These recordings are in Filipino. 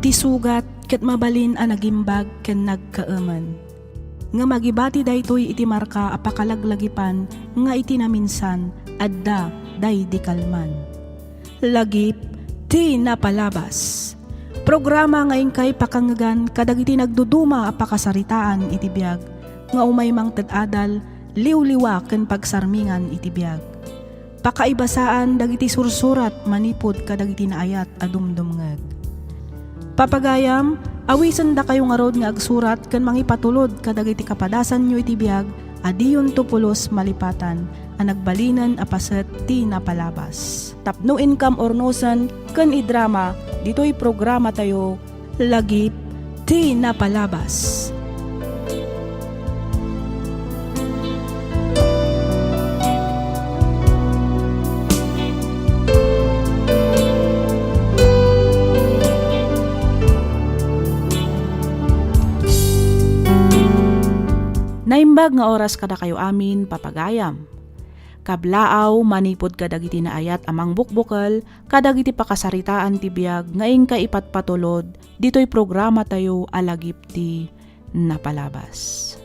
Iti sugat ket mabalin a nagimbag ken nagkaaman. Nga magibati daytoy iti marka a pakalaglagipan nga iti naminsan adda day di kalman. Lagip ti napalabas. Programa ngayon kay pakangagan kadagiti nagduduma a pakasaritaan iti biag nga umay mang tadadal liwliwa ken pagsarmingan iti biag. Pakaibasaan dagiti sursurat manipod kadagiti naayat a dumdumngeg. Papagayam, awisan da kayo nga rod nga agsurat ken mangipatulod kadagiti kapadasan nyo iti biag adiyon tupulos malipatan a nagbalinan a paset ti napalabas. Tapno income ornosan ken idrama ditoy programa tayo lagip ti napalabas. Naimbag nga oras kada kayo amin papagayam. Kablaaw manipod kadagiti naayat amang bukbukal kadagiti pakasaritaan ti biag ngaing kaipatpatulod ditoy programa tayo alagip ti napalabas.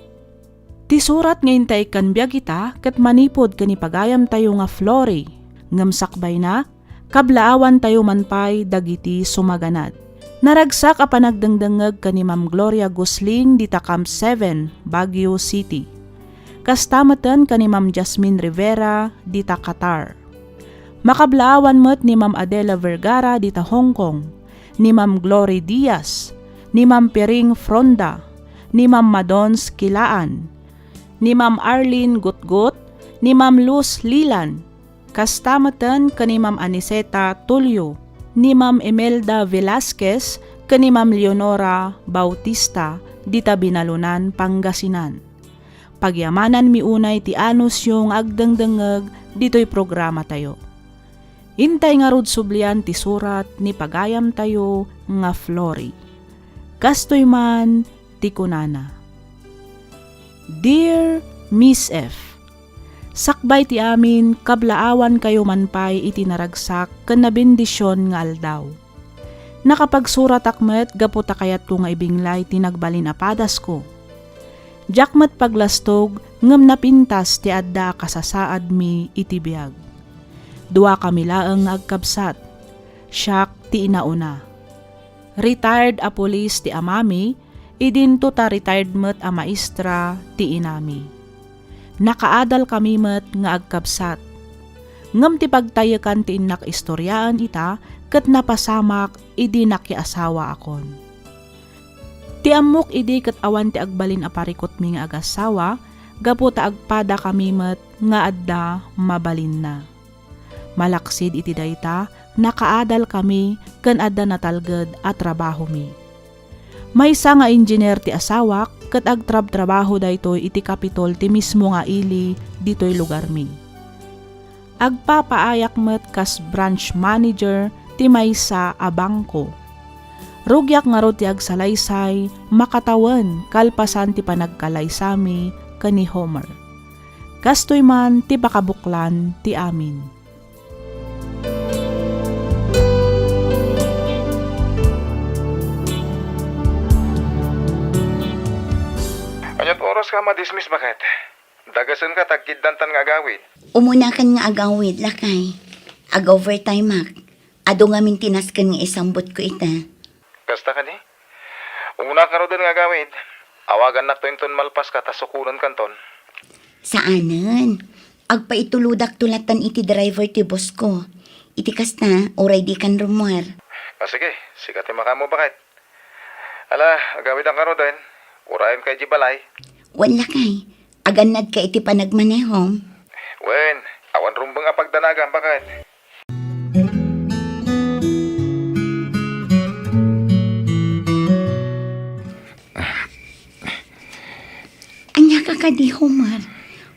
Ti surat ngayon tayo kan biag ita ket manipod kanipagayam tayo nga Flory ngem sakbay na kablaawan tayo manpay dagiti sumaganad. Naragsak a panagdangdangeg kani Ma'am Gloria Gusling dita Camp 7, Baguio City. Kastamatan kani Ma'am Jasmine Rivera dita Qatar. Makablaawan met ni Ma'am Adela Vergara dita Hong Kong, ni Ma'am Glory Diaz, ni Ma'am Piring Fronda, ni Ma'am Madons Kilaan, ni Ma'am Arlene Gutgut, ni Ma'am Luz Lilan. Kastamatan kani Ma'am Aniseta Tulio, ni Ma'am Imelda Velasquez ken ni Ma'am Leonora Bautista dita Binalunan, Pangasinan. Pagyamanan miunay ti anus yung agdangdangeg ditoy programa tayo. Intay nga rod sublian ti surat ni pagayam tayo nga Flory. Kastoy man ti kunana. Dear Miss F, sakbay ti amin kablaawan kayo manpay iti naragsak ken nabendisyon nga aldaw. Nakapagsurat akmet gaputa kayat ko nga ibinglay ti nagbalin a padas ko. Jakmet paglastog ngem napintas ti adda kasasaad mi iti biag. Dua kami laeng agkabsat. Siak ti inauna. Retired a police ti amami, idinto ta retired met a maestra ti inami. Nakaadal kami met nga agkabsat. Ngem ti pagtayakan ti inak istoryaan ita ket napasamak idi nakiasawa akon. Ti amok idi ket awan ti agbalin a parikot mi nga agasawa gapu ta agpada kami met nga adda mabalin na. Malaksid iti dayta nakaadal kami ken adda natalged a trabaho mi. Maysa nga engineer ti asawak ket agtrab-trabaho daytoy iti kapitol ti mismo nga ili ditoy lugar mi. Agpapaayak met kas branch manager ti maysa a bangko. Rugyak nga ro ti agsalaysay makatawan kalpasan ti panagkalaysami ken ni Homer. Kastoy man ti pakabuklan ti amin. Anyat oras ka ma-dismiss bakit? Dagasan ka tagkiddantan nga agawid. Umunakan nga agawid, lakay. Ag-overtime, mak. Ado nga mintinaskan nga isambot ko ita. Kasta ka ni? Una ka ro din nga agawid. Awagan na to malpas ka tasukunan kanton. Saanan? Agpaituludak tulatan iti driver ti boss ko. Iti kasta, oray di kan rumwar. Sige, sikat mo bakit? Ala, agawid ang karo din. Urayan kay Jibalay. Wan, lakay. Aganad ka iti panagmanehom. Wen, awan rumbang apagdanagan bakit? Anya ka kadi, Homer.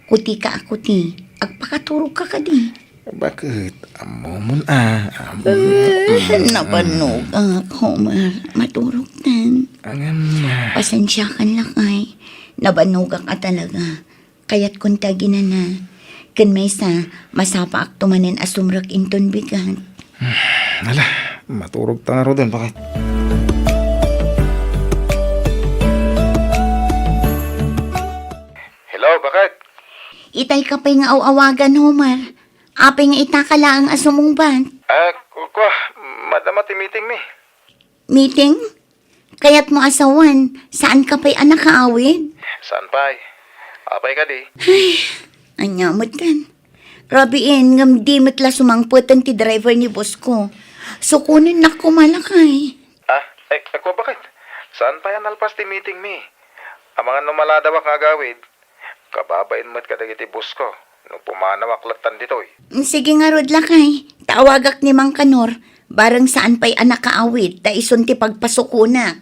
Kuti ka ako ti. Agpakaturog ka kadi. Bakit? Amomon amo. Napanog Homer. Maturog tan. Angan na. Pasensya ka lakay. Nabanog ka talaga. Kaya't kunta ginana. Kan may sa masapa ak tumanen asumrak inton bigat. Ala, maturog ta nga ro doon. Bakit? Itay ka pa'y nga awagan, Homer. Apay nga itakala ang asumong ban. Kwa, madama ti meeting mi. Meeting? Kaya't mo asawan, saan ka pa'y anak kaawid? Saan pa'y? Apay ka di. Anyamot kan. Rabiin, ngam di matla sumangputan ti driver ni boss ko. Sukunin na ko malakay. Kwa bakit? Saan pa yan alpas ti meeting mi? Ang mga numaladawak nga gawid, kababain mo't kadagiti bus ko. Nung pumanawak latan ditoy. Sige nga rod lakay, tawagak ni Mang Kanor, barang saan pa'y anak kaawid, ta ison ti pagpasukuna.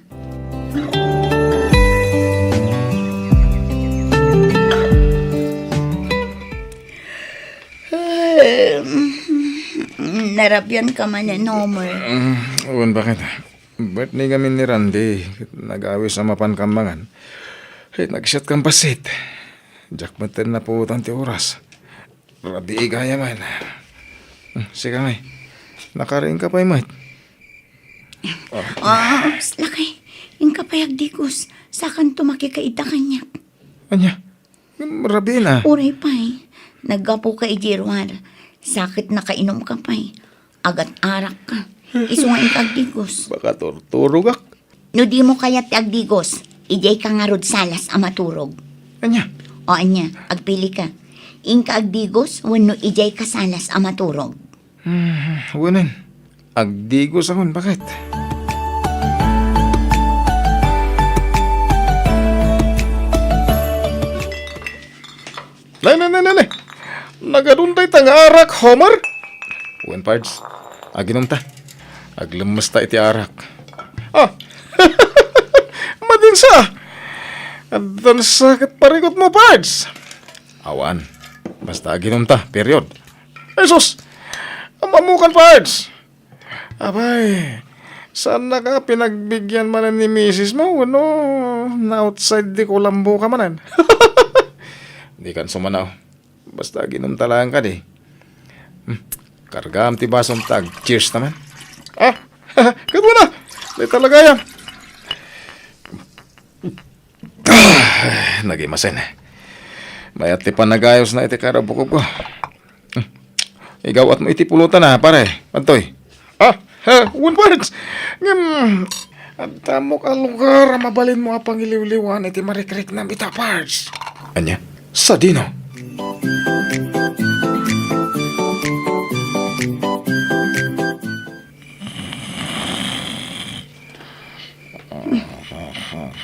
Narabyan ka man yan, Homer. Uwan bakit? Ba't ni kami ni Randy? Nag-awis sa mapan kambangan. Nag-shot kang pasit. Jakmatan na po ti oras. Rabi igaya man. Sige nga. Nakaring ka pa mate. Lakay, yung kapayag dikos, sakan tumakikaita kanya. Anya? Rabi na. Uray pa'y, naggapo ka ijirwar. Sakit na kainom ka pa'y. Agat arak ka. Isungain ka agdigos. Baka turturugak. No di mo kaya ti agdigos, ijay ka nga rod salas a maturog. Anya? O anya, agpili ka. Inka agdigos, wano ijay ka salas a maturog. Wanan. Agdigos akon. Bakit? Nay. Nagaduntay arak, Homer. Wan pards. Aginom ta. Aglemes ta iti arak. Madinsa. Adan sakit parikot mo, pards. Awan. Basta aginom ta, period. Ay sus. Amamukan, pards. Abay. Saan na ka pinagbigyan manan ni misis mo? Ano? Na outside di Kulambo ka manan. Di kan sumanaw. Basta ginom talaan ka di. Kargam ti basong tag. Cheers naman. Kat mo na. Di talaga yan. Nagimasin. Mayat ti panagayos na iti karabukog ko. Igawat mo iti pulutan na, pare. Pantoy. One words. Ang tamok ang lugar. Mabalin mo apang iliw-liwan iti marikrik na bita parts. Anya? Sa dino?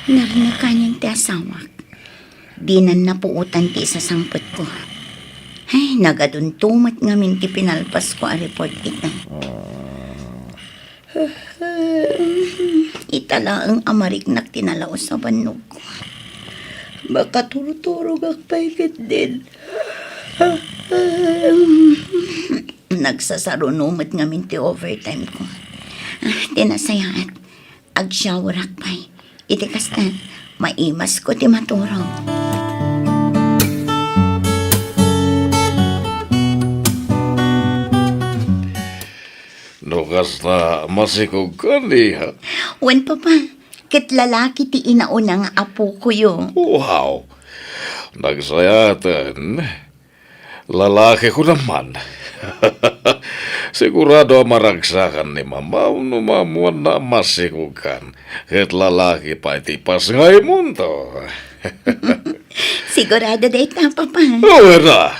Narinig kanyang ti asawak. Di na napuutan ti sa sangpot ko. Ay, nagaduntumat ngamin ti pinalpas ko a report kita. Itala ang amariknak tinalaw sa banog ko. Baka turturog akpay din. Nagsasarunumat ngamin ti overtime ko. Tinasayat. Ag-shower akpay. Iti kasta, maimas ko ti maturog. No kasta masikog ka niya. Wan papa, ket lalaki ti inauna nga apo ko yo. Wow. Nagsayatan. Lalaki ko naman. Sigurado maragsakan ni mama no mamuan na masikugan. Ket lalaki pa iti pasngay mundo. Sigurado day ta papa. Oo na.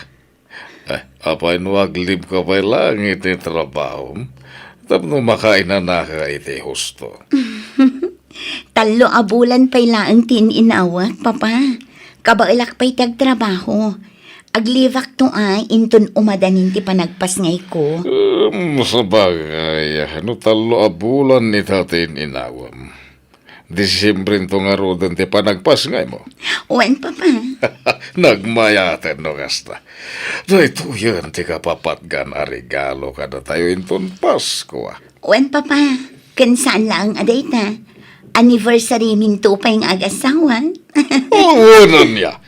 Apay nuaglib ka pa'y lang iti trabaho. Tapno makain na naka iti husto. Talo abulan pa'y laang tininawat papa. Kabailak pa'y tagtrabaho. Aglivak to ay inton umadanin ti panagpasngay ko. Sabagay, no talo abulan ni tatin inawam. Disyembre to nga rodan ti panagpasngay mo. Wan papa. Nagmayaten no kasta. Dahito yun ti kapapatgan a regalo kada tayo inton Pasko. Wan papa. Kansaan lang aday ta. Anniversary minto pa yung agasawan. Oo na niya.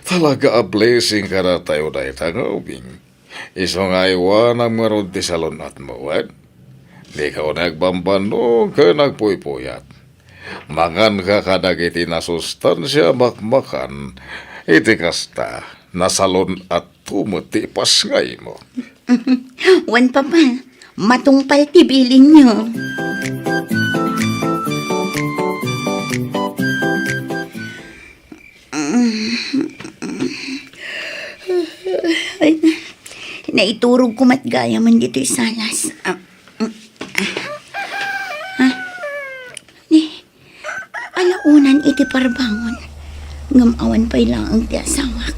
Talaga a blessing kada tayo dahil tangawing. Iso nga iwan ang marod ti salon at mawad. Di ka nagbambano ka nagpuypuyat. Mangan ka kadag iti na sustansya makmakan. Iti kasta, nasalon at tumuti pasngay mo. Wan papa, matungpal tibilin nyo. Ay, naiturog ko matgaya man dito salas. Alaunan iti parbangon. Ngamawan pa'y lang ang tiasawak.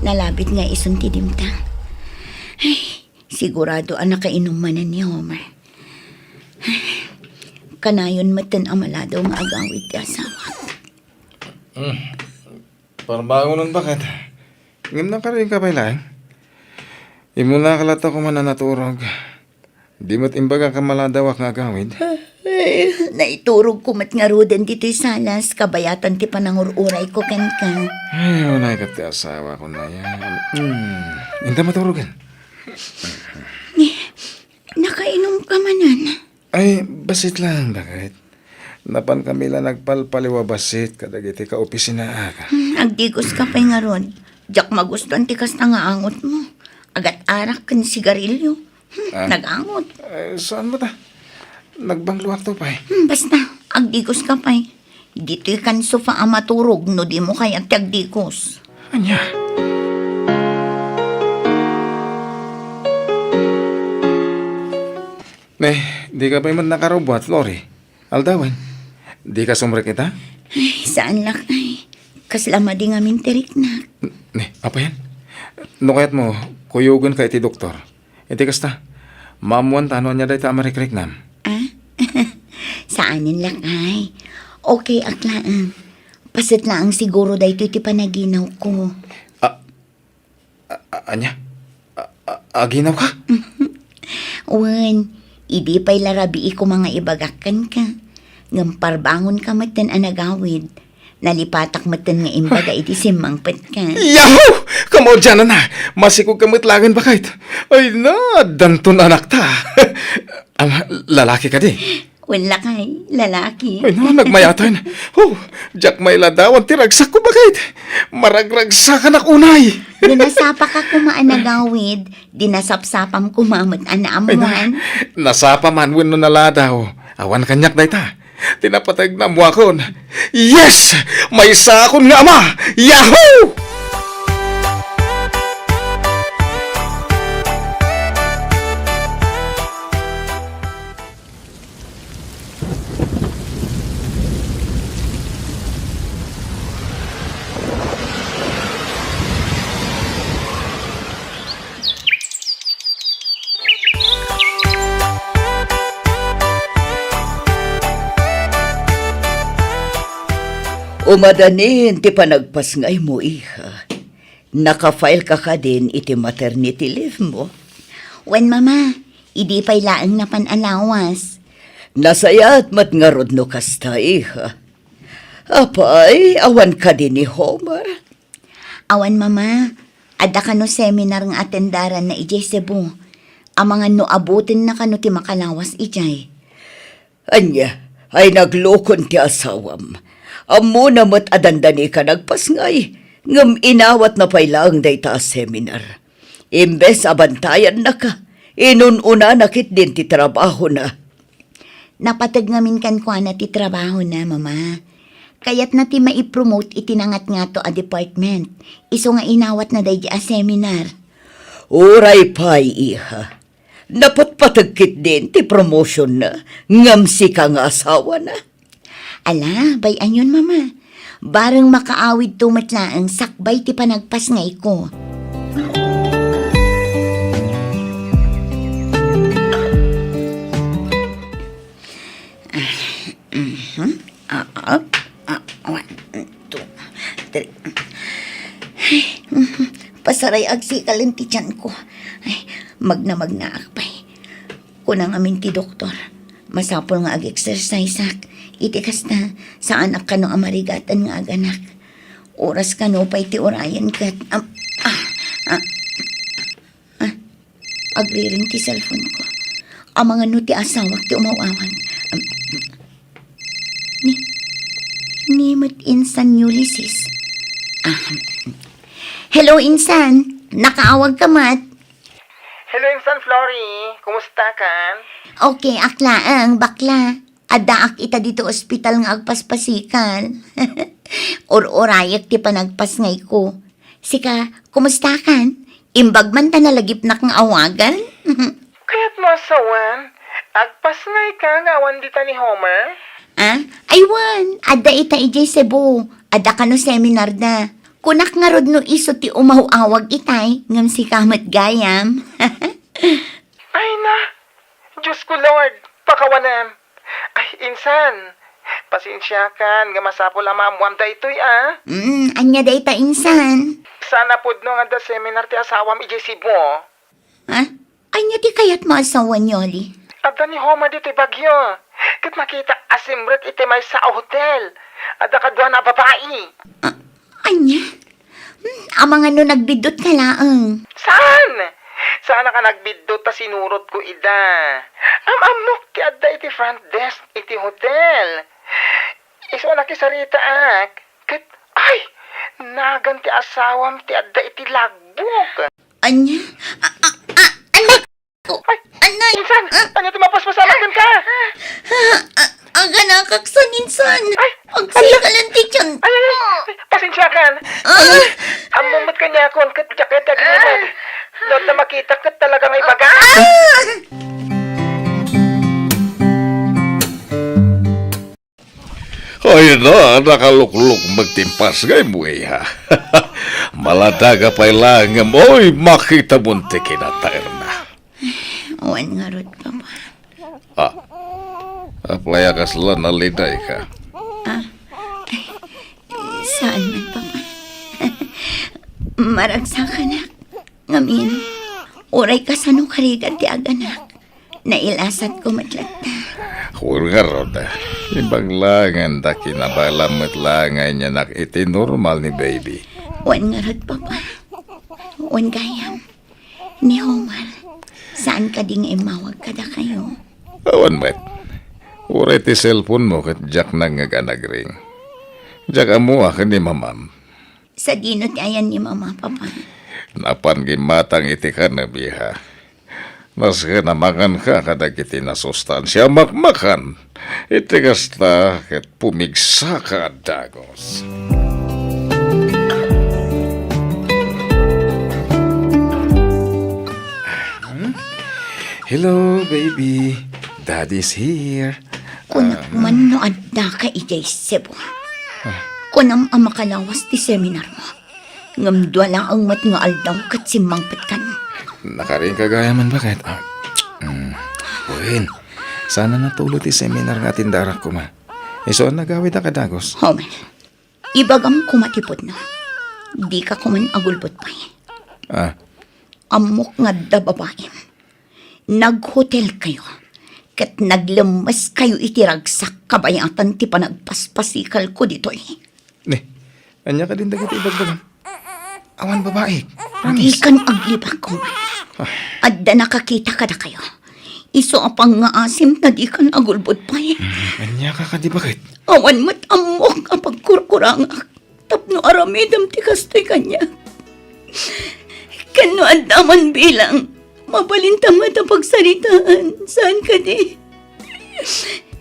Nalabit nga isun ti dimtang. Ay, sigurado ang nakainumanan ni Homer. Kanayon matan amaladaw nga agawit ti asawak. Parbangon bakit? Ngim na ka rin ka pa lang. Imo na kalata ko man na naturog. Di mo't imbaga ka maladawak nga agawid. Ay, naiturog ko mat nga roden dito'y salas. Kabayatan ti panangururay ko ken ka. Ay, unay ka ti asawa ko na yan. Hindi maturogan. Nakainom ka manan. Ay, basit lang, bakit? Napan kami lang nagpalpaliwa basit, kadagiti ka opisina ka. Agdigos ka pa'y nga ron. Diyak magustuhan ti kas nga angot mo. Agat arak kan sigarilyo. Nag-angot. Ay, saan mo ta? Nagbangluwak to pa eh. Basta, agdigos ka pa'y. Dito'y kan sofa ang maturog, no di mo kaya ti agdigos. Anya? Di ka pa man nakarobot, Lori. Aldawan, di ka sumre kita? Ay, saan lak ay? Kaslama di nga mintirik na. Apa yan? Nukayat mo, kuyugan ka iti doktor. Iti kasta, mamuan tano niya dahi ta amerikrik nam. Ah? Saanin lak ay? Okay, aklaan. Pasit lang siguro dahi ito iti panaginaw ko. Anya? Aginaw ka? Wan, idi pa'y larabi ko mga ibagakan ka. Ngamparbangon ka matan anagawid. Nalipatak matan nga imbaga iti simangpet ka. Yahoo! Kamo dyan na! Masikog kamitlangan ba kahit? Ay na, danton anak ta. Ang lalaki ka di. Wala kay, lalaki. Ay na, nagmayatan. Oh, Jack may ladawan, tiragsak ko ba kahit? Maragragsakan ak unay. Dinasapa ka kumaanagawid, dinasapsapam kumamot Ay na, anaamuan. nasapa man win no naladaw. Awan kanyak day ta. Tinapatag na mo akon. Yes! May sakon nga ama! Yahoo! Umadanin ti panagpas ngay mo, iha. Naka-file ka din iti maternity leave mo. Wen mama, idi pa'y laang na panalawas. Nasayat mat nga rod no kasta, iha. Apay, awan ka din ni Homer. Awan mama, ada ka no seminar ng atendaran na ijay Cebu. Ang mga no abutin na kano ti makalawas ijay. Anya, ay naglukon ti asawam. Amo na mat adandani ka nagpasngay. Ngam inawat na pailang dayta seminar. Imbes abantayan na ka. Inununa nakit din ti trabaho na. Napatag ngamin kan kwa na ti trabaho na mama. Kaya't na ti maipromote itinangat nga to a department. Iso nga inawat na day a seminar. Uray pay, iha. Napatpatagkit din ti promotion na. Ngam si ka nga asawa na. Ala, bayan yun mama. Barang makaawid tumatlaang sakbay ti panagpas ngay ko. One, two, three. Pasaray agsikalin ti tiyan ko. Ay, magna akpay. Kunang amin ti doktor. Masapol nga ag-exercise ak. Itikas na sa anak ka no amarigatan nga aganak. Oras ka no pa'y ti orayan kat. Agriring ti cellphone ko. Ang mga no ti asawak ti umawawan. Nimot Insan Ulysses. Hello, Insan. Nakaawag ka, Mat. Hello, Insan Flory. Kumusta ka? Okay, aklaang, bakla. Adaak ita dito ospital nga agpaspasikan. Or-orayak ti panagpasngay ko. Sika, kumusta kan? Imbag man ta nalagipnak nga awagan? Kaya't mo asawan, agpas ngay ka nga awan dita ni Homer? Aywan, ada ita ijay Cebu. Ada ka no seminar na. Kunak nga rod no iso ti umawawag itay, ngam si kamat gayam. Ay na, Diyos ko Lord, pakawanan. Ay, Insan, pasensya kan, nga masapol ang maamuam da ito'y Anya da ita insan. Sana pod no nga da seminar ti asawam ijay Cebu. Anya ti kayat maasawan yoli. Ada ni Homer dito'y bagyo. Kat makita asimret iti may sa hotel. Ada ka doon na babae. Anya? Amang ano nagbidot ka laang. Saan? Sana ka nagbidot ta sinurot ko ida. Amok ti adda iti front desk iti hotel. Iso na kisarita ak. Kat, ay, nagan ti asawam ti adda iti lagbuk. Anya? Anak! Ay, Anay! Insan, ano ti mapaspasalagan ka? Aga nakaksan insan. Ay, Pagsikalan ti tiyan. Ay, pasensya kan. Amumot ka niya akong kat jaket at ginimad. Nood na makita kat talagang ibaga. Ay na, nakalukluk magtimpas ngay mo ha. Maladaga pa ilangam, oy, makita munti kinatair na. Wan nga rod pa ba? Aplaya ka sila naliday ka. Saan man pa ba? Maragsa ka na. Ngamin, uray ka sa nukarigat ti aganak. Nailasat ko matlata. Hurga roda. Ibang langan da kinabalamat langay niya nak iti normal ni baby. Wan nga rod pa ba? Wan gayam. Ni Homer, saan ka ding imawag kada kayo? Awan met. Uray ti cellphone mo kat jak nang ngaganagring. Jak amo akin ni mamam. Sa dino ti ayan ni mama, papa. Napan gimatang iti ka na biha. Nas ka namakan ka kada kiti na sustansya makmakan. Iti kasta ket pumigsa ka dagos. Hello, baby. Daddy's here. Kunak man no adda ka ijay Cebu. Kunam ang makalawas ti seminar mo. Ngamdwa lang ang mat nga aldaw kat simangpit kan. Nakaring kagaya man bakit? Uwin, sana natulot ti seminar nga tindarak ko ma. Iso nagawid na kadagos. Homer, ibagam kumatipod na. Di ka kuman agulbot pa eh. Amok nga da babae. Naghotel kayo. Kat naglemas kayo itiragsak kabayatan ti panagpaspasikal ko dito eh. Ne, anya ka din dagiti ibagbagan. Awan babae. Di kan aglibak ko. Adda nakakita ka na kayo. Iso apang nga asim na di kan agulbot pa eh. Anya ka di bakit? Awan mat amok apag kurkurangak. Tapno aramidam ti kastoy kanya. Kano andaman bilang mabalintamat ang pagsaritaan. Saan ka di?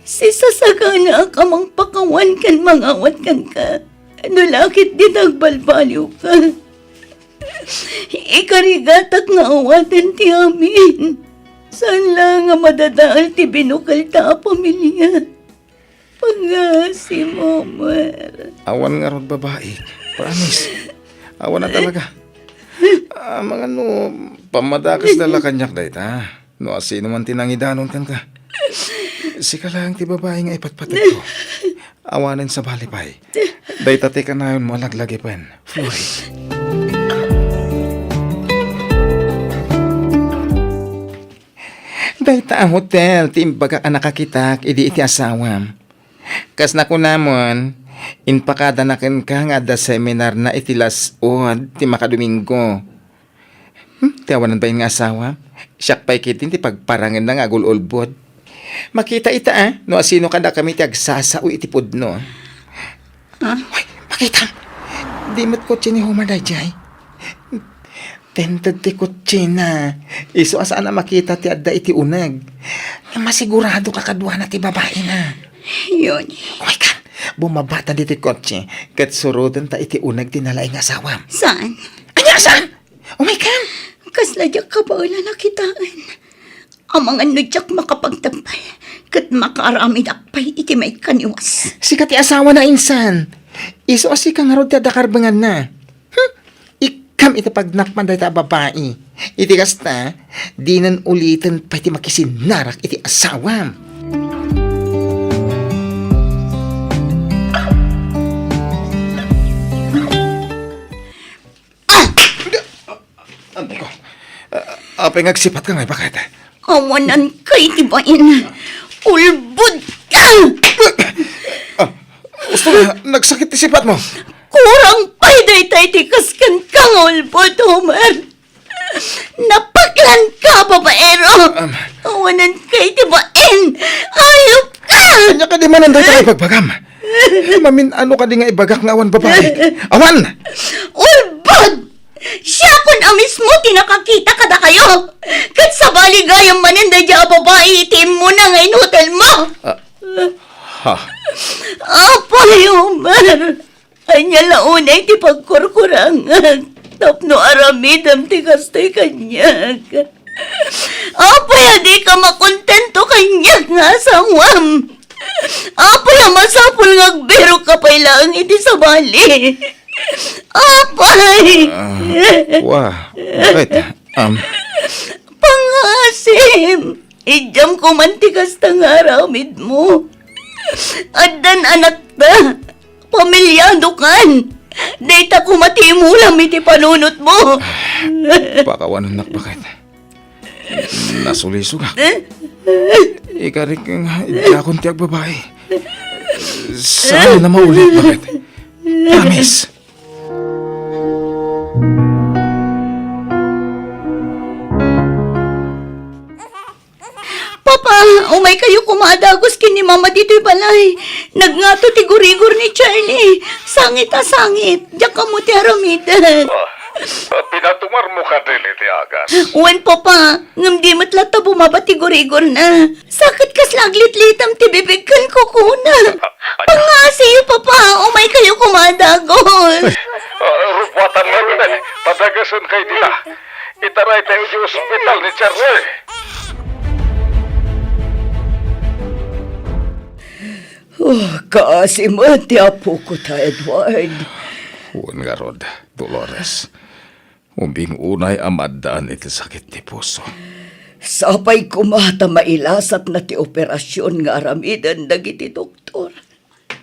Si sasagana ka mang pakawan kan mangawat kan ka. Ano lakit di nagbalbaliw ka? Ikarigatak nga awatan ti amin. Saan lang nga madadaal ti binukal ta pamilya? Pagasi mo, Mer. Awan nga rod babae. Promise. Awan na talaga. Mga no, pamadakas dala kanyak dahit ha. No, asino man tinangidanon kan ka. Sika lang ti babae nga ipatpatid ko. Awanin sa balipay. Dahit ati ka na yun mo alaglagi pa yan. Flory. Dahit ang hotel, timbaga ka nakakitak, idi iti asawam. Kas na ko namon, inpakada na ken ka nga da seminar na itilas od ti makadomingo. Tiawanan ba yung asawa? Siyak pa'y kitin ti pagparangan na nga agul-ulbod. Makita ita no asino ka na kami ti agsasao itipod no. Uy, makita. Di mo't kotse ni Homer dayjay. Tented ti kotse na. Iso asaan na makita ti adda iti unag. Na masigurado ka kadwa na ti babae na. Yun. Uy kan, bumabata di ti kotse. Kat surudan ta iti unag ti nalaing asawam. Saan? Anya saan? Umay kan. Kasladyak ka ba wala nakitaan? Amang ano diyak makapagtampay. Kat makaramid akpay iti may kaniwas. Sika ti asawa na insan. Iso asi kang harod ti adakarbangan na. Ikam iti pagnakman dahi ta babae. Iti kasta, di nan ulitin pa iti makisinarak iti asawam. Ano ko? Apay ngagsipat ka nga, bakit? Awanan kay tibain. Ulbud ka! Gusto nga, nagsakit ti sipat mo. Kurang pa'y day tikas kan kang ulbud, Homer. Napaklan ka, babaero. Awanan kay tibain. Ayop ka! Kanya ka di man ang dahi ipagbagam. Mamin, ano ka di nga ibagak nga awan babae? Awan! Ulbud! Siya kun amis mo tinakakita kada kayo. Kat sa baligayang maninday dya babae itim mo na ngayon hotel mo. Ha? Apay, Homer. Anya launay ti pagkurkurangan. Tapno aramidam ti kastay kanyag. Apay, di ka makontento kanyag nga asawam. Apay, masapul ngagbero ka pa'y lang iti sa bali. Apay! Wah, bakit? Pangasim! Ijam ko mantikas tang aramid mo. Addan anak ta. Pamilyado kan. Data ko matimulam iti panunot mo. Pakawanan nak bakit? Nasuliso ka. Ikarik nga, idakon tiyag babae. Sana na maulit bakit? Promise. Papa, umay kayo kumadagos kini mama dito'y balay. Nagngato ti gurigor ni Charlie. Sangit a sangit. Diyak ka mo ti aramidan. Pinatumar mo ka din iti agas. Uwan papa, ngam di matlat ta bumaba ti gurigor na. Sakit kas laglit-litam ti bibigkan ko kuna. Pangasiyo papa, umay kayo kumadagos. Rupwatan nga rin padagasan kay dila. Itaray tayo di ospital ni Charlie. Kaasim ti apo ko ta, Edward. Huwag nga Rod, Dolores. Umbing unay amadaan iti sakit ti puso. Sapay kumata mailasat na ti operasyon nga aramidan dagiti doktor.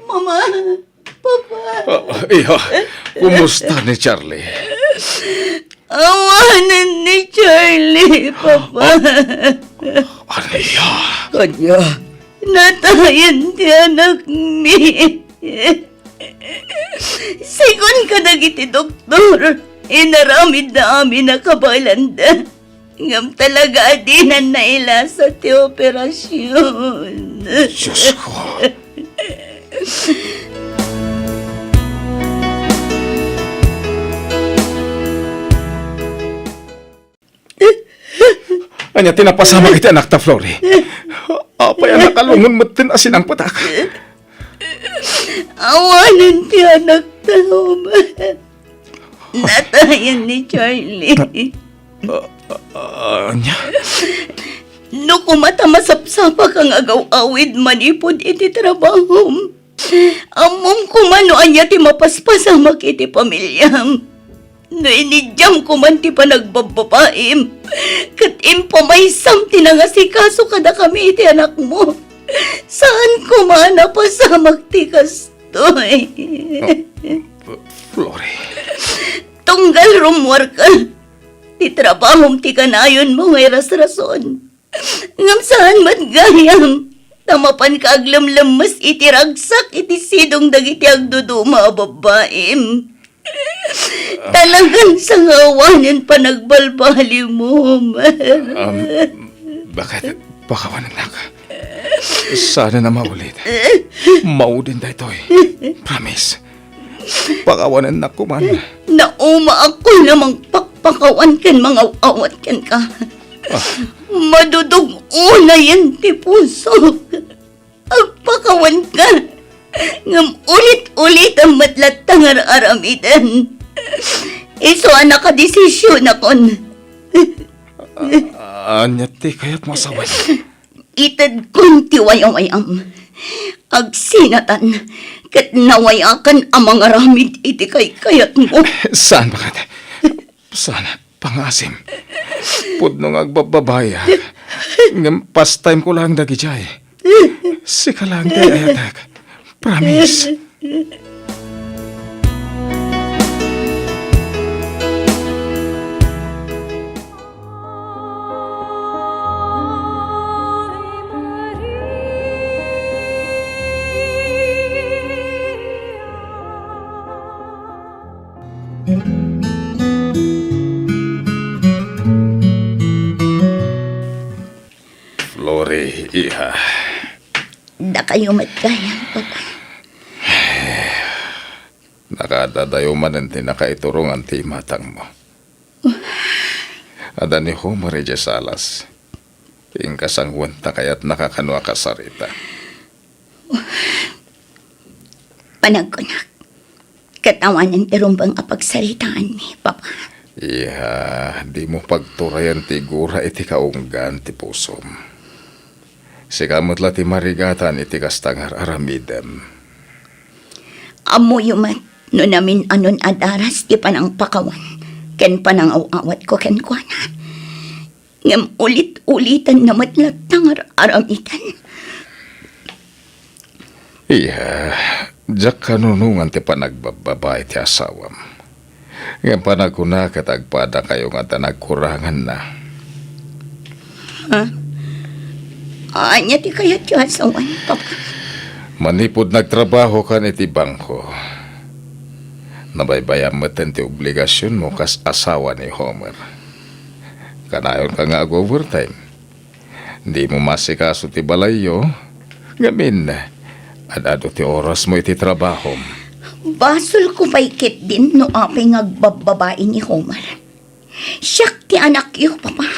Mama, papa, Iya, kumusta ni Charlie? awanan ni Charlie, papa. Aniya, Kanya, Natayan ti anak mi. Sigon ka dagiti doktor. Inaramid na amin na kabalanda. Ngam talaga adinan na ila sa ti operasyon. Diyos ko. Anya, tinapasama kita anak ta, Flory. Apay anak kalungon matin asin ang patak. Awanan ti anak tao ba? Natayan ni Charlie. Anya, No kumata masapsapa kang agaw-awid manipod iti trabaho. Amom kumano anya ti mapaspasama iti pamilyam. No inidyam kuman ti panagbababaim. Kat impamaysam ti nangasikaso kada kami iti anak mo. Saan kumana pasamak ti kastoy? Flory. Tunggal rumwar ka. Ti trabahom ti kanayon mo ngay ras-rason. Ngam saan matgayam. Tamapan ka aglamlamas iti ragsak iti sidong dagiti agduduma babaim. Talagang sa ngawanan pa nagbalbali mo, Homer. Bakit? Pakawanan na ka. Sana na maulit. Maudin da ito eh. Promise. Pakawanan na ko man. Nauma ako namang pakpakawan kan mga awat kan ka. Madudog una yan ti puso. Agpakawan ka. Ngam ulit-ulit ang matlatang aramitan. Iso anak ka desisyon akon. Anya ti kaya't masawan. Itad kong tiwayam-ayam. Agsinatan. Kat nawayakan ang mga ramid iti kay kayat mo. Saan ba ka? Sana pangasim. Pudno nga agbababaya. Ngam past time ko lang dagi jay. Sika lang di ayatak. Promise. Flori, iha. Da kayo matgayang, Papa. Nakadadayo man ang tinakaiturong ang timatang mo. Ada ni Homer Salas. Ing kasangwanta kaya't nakakanwa ka sarita. Panagkunak. Katawanan tirumbang apagsaritaan ni Papa. Iha, di mo pagturayan tigura iti kaunggan ti pusom. Sikamot la ti marigatan iti kastangar aramidem. Amo yumat no namin anon adaras ti panang pakawan. Ken panang awat ko ken kuana. Ngam ulit-ulitan na matlatang aramitan. Iha, jak kanunungan ti panagbababay ti asawam. Ngam panagkuna katagpada kayo nga tanagkurangan na. Anya ti kayat yu asawan, Papa. Manipod nagtrabaho ka ni ti bangko. Nabaybayan mo ti obligasyon mo kas asawa ni Homer. Kanayon ka nga ag-overtime. Di mo masikaso ti balayo. Ngamin, adado ti oras mo iti trabaho. Basol ko paikit din no aping agbababae ni Homer. Siyak ti anak yu, Papa.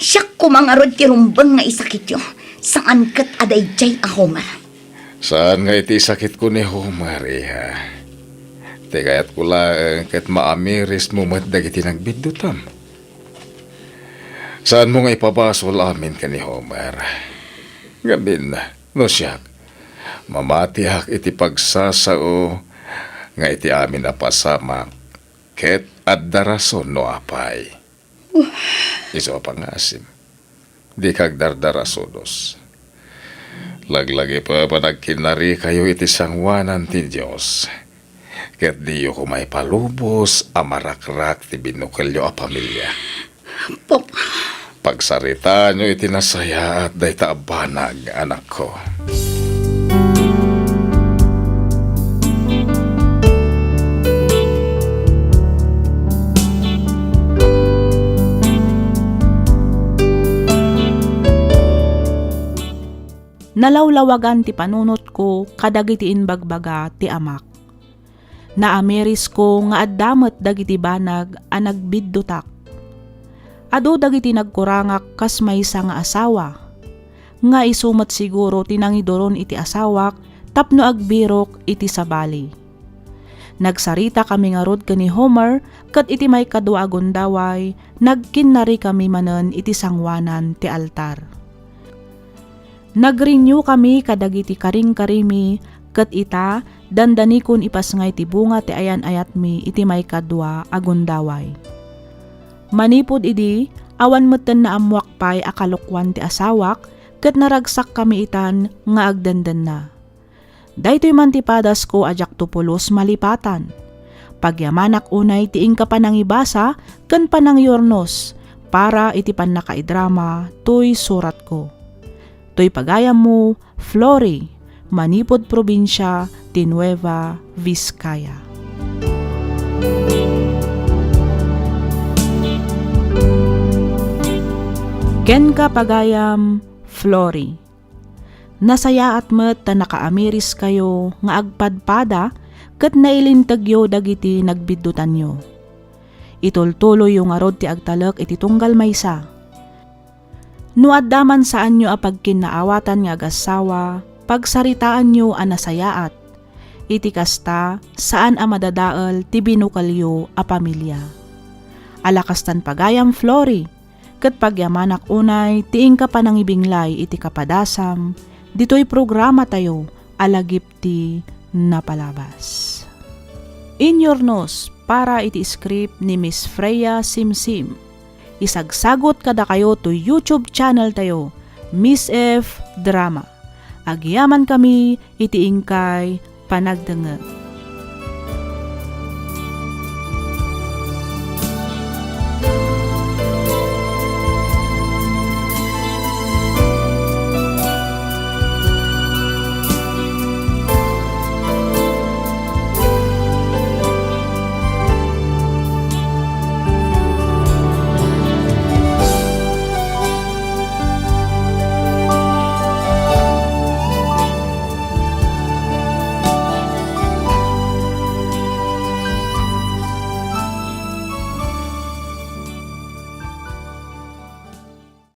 Siyak ko mga rod ti rumbang nga isakit yu. Saan kat aday jay a Homer? Saan nga iti sakit ko ni Homer, iha? Ti kayat ko lang kat maamiris mo dagiti nagbidutam. Saan mo nga ipabasol amin ka ni Homer? Gamin, no siyak. Mamatihak iti pagsasao nga iti amin na pasamak ket adda rason no apay. Iso pangasim. Di kag dardarasodos. Laglagi pa panagkinari kayo iti sangwanan ti Diyos. Ket diyo ko may palubos amarakrak ti binukelyo a pamilya. Papa. Pagsarita nyo iti nasaya at dayta abanag anak ko. Nalawlawagan ti panunot ko kadagiti inbagbaga ti amak. Naamiris ko nga addamet dagiti banag a nagbiddutak. Adu dagiti nagkurangak kas maysa nga asawa. Nga isumat siguro tinangidoron iti asawak tapno agbirok iti sabali. Nagsarita kami nga rod kani Homer ket iti may kadua agundaway nagkinnari kami manen iti sangwanan ti altar. Nagrenew kami kadagiti karing-karimi ket ita dandanikon ipasngay ti bunga ti ayan-ayat mi iti may kadwa agundaway. Manipod idi awan metten na amwak pay akalukwan ti asawak ket naragsak kami itan nga agdandan na. Daytoy man ti padas ko ajak tupulos malipatan. Pagyamanak unay ti ingka panangibasa ken panangyornos para iti pannakaidrama toy surat ko. To'y pagayam mo, Flori, Manipod Probinsya, ti Nueva Vizcaya. Ken ka pagayam, Flori. Nasaya at met ta nakaamiris kayo nga agpadpada, ket nailintagyo dagiti nagbiddutan nyo. Itultuloy yung arod ti agtalek iti tunggal maysa. No addaman saan nyo apagkinaawatan nga agasawa, pagsaritaan nyo anasayaat. Iti kasta saan a madadaal ti binukalyo a pamilya. Alakastan pagayam Flory, ket pagyamanak unay tiing ka panangibinglay iti kapadasam, dito'y programa tayo alagip ti napalabas. In your nose, para iti script ni Miss Freya Simsim. Isagsagot kada kayo to YouTube channel tayo, Miss F Drama. Agyaman kami iti ingkay panagdengeg.